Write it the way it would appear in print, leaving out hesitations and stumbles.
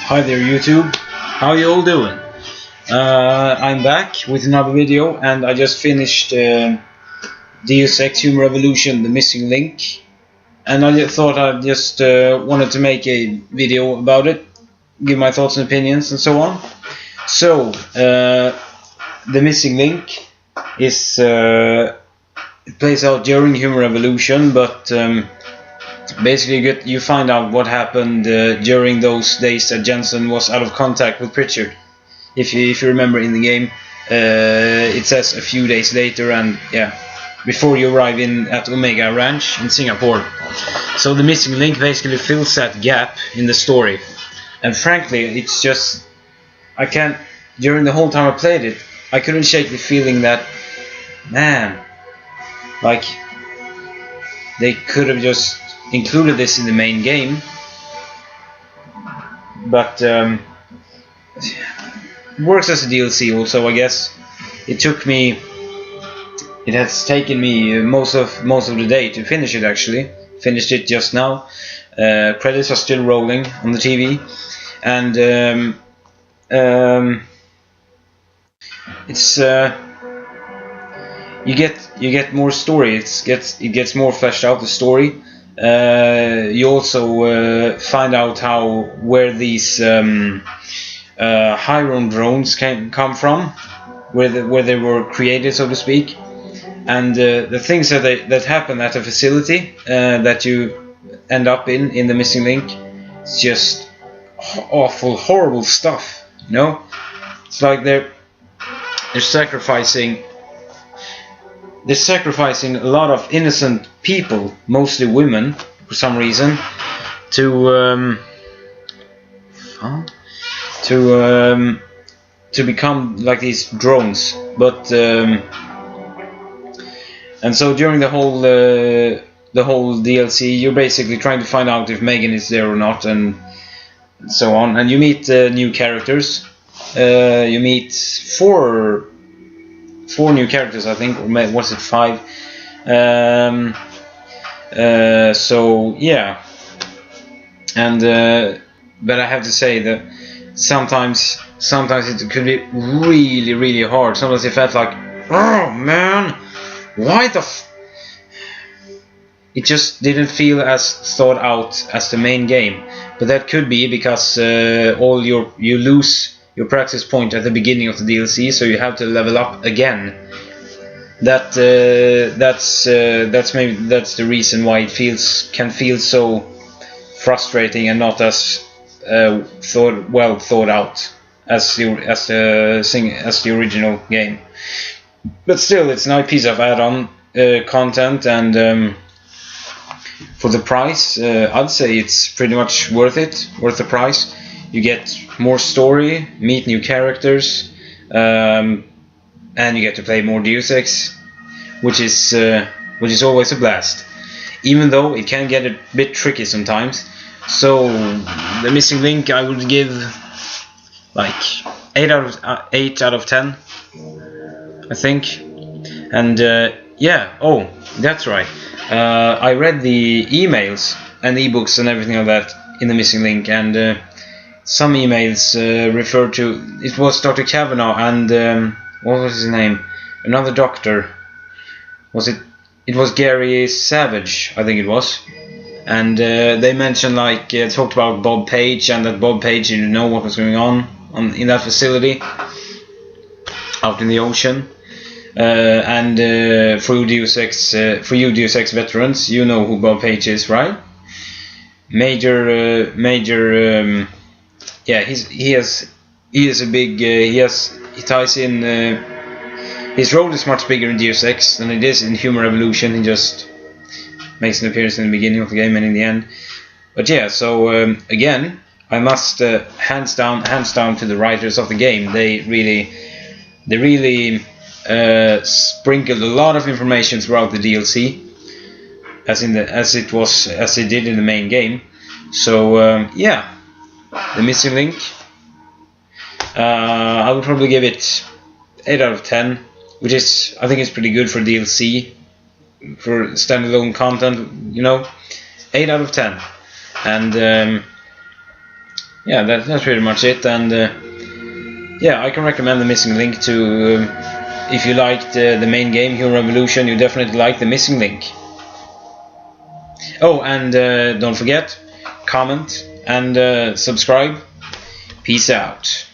Hi there YouTube, how you all doing? I'm back with another video, and I just finished Deus Ex Human Revolution, The Missing Link, and I just thought I just wanted to make a video about it, give my thoughts and opinions and so on. So, The Missing Link is it plays out during Human Revolution, but basically you find out what happened during those days that Jensen was out of contact with Pritchard. If you remember in the game, it says a few days later, and yeah, before you arrive at Omega Ranch in Singapore. So the Missing Link basically fills that gap in the story, and frankly, it's just during the whole time I played it, I couldn't shake the feeling that, man, like they could have just included this in the main game, but it works as a DLC also, I guess. It has taken me most of the day to finish it. Actually, finished it just now. Credits are still rolling on the TV, and it's you get more story. It gets more fleshed out, the story. You also find out where these Hyron drones come from, where they were created, so to speak, and the things that happen at a facility that you end up in the Missing Link. It's just awful, horrible stuff. You know, it's like they're sacrificing a lot of innocent people, mostly women, for some reason, to become like these drones. But and so during the whole DLC, you're basically trying to find out if Megan is there or not, and so on. And you meet new characters. You meet four new characters, I think, or was it 5? So yeah, and but I have to say that sometimes it could be really, really hard. Sometimes it felt like, oh man, why the it just didn't feel as thought out as the main game. But that could be because you lose your practice point at the beginning of the DLC, so you have to level up again. That's the reason why it can feel so frustrating and not as well thought out as the original game. But still, it's a nice piece of add-on content, and for the price, I'd say it's pretty much worth the price. You get more story, meet new characters, and you get to play more Deus Ex, which is always a blast, even though it can get a bit tricky sometimes. So the Missing Link, I would give like 8 out of 10, I think. And yeah, oh, that's right. I read the emails and ebooks and everything like that in the Missing Link, and some emails referred to, it was Dr. Kavanaugh and what was his name? Another doctor. It was Gary Savage, I think it was. And they mentioned, like, talked about Bob Page, and that Bob Page didn't know what was going on in that facility out in the ocean. And for you Deus Ex veterans, you know who Bob Page is, right? Major. Yeah, he ties in. His role is much bigger in Deus Ex than it is in Human Revolution. He just makes an appearance in the beginning of the game and in the end. But yeah, so again, I must hands down to the writers of the game. They really sprinkled a lot of information throughout the DLC, as it did in the main game. So yeah, the Missing Link, I would probably give it 8 out of 10, which is, I think, it's pretty good for DLC, for standalone content, you know. 8 out of 10. And yeah, that's pretty much it. And yeah, I can recommend The Missing Link to if you liked the main game Human Revolution, you definitely like The Missing Link. Oh, and don't forget, comment and subscribe. Peace out.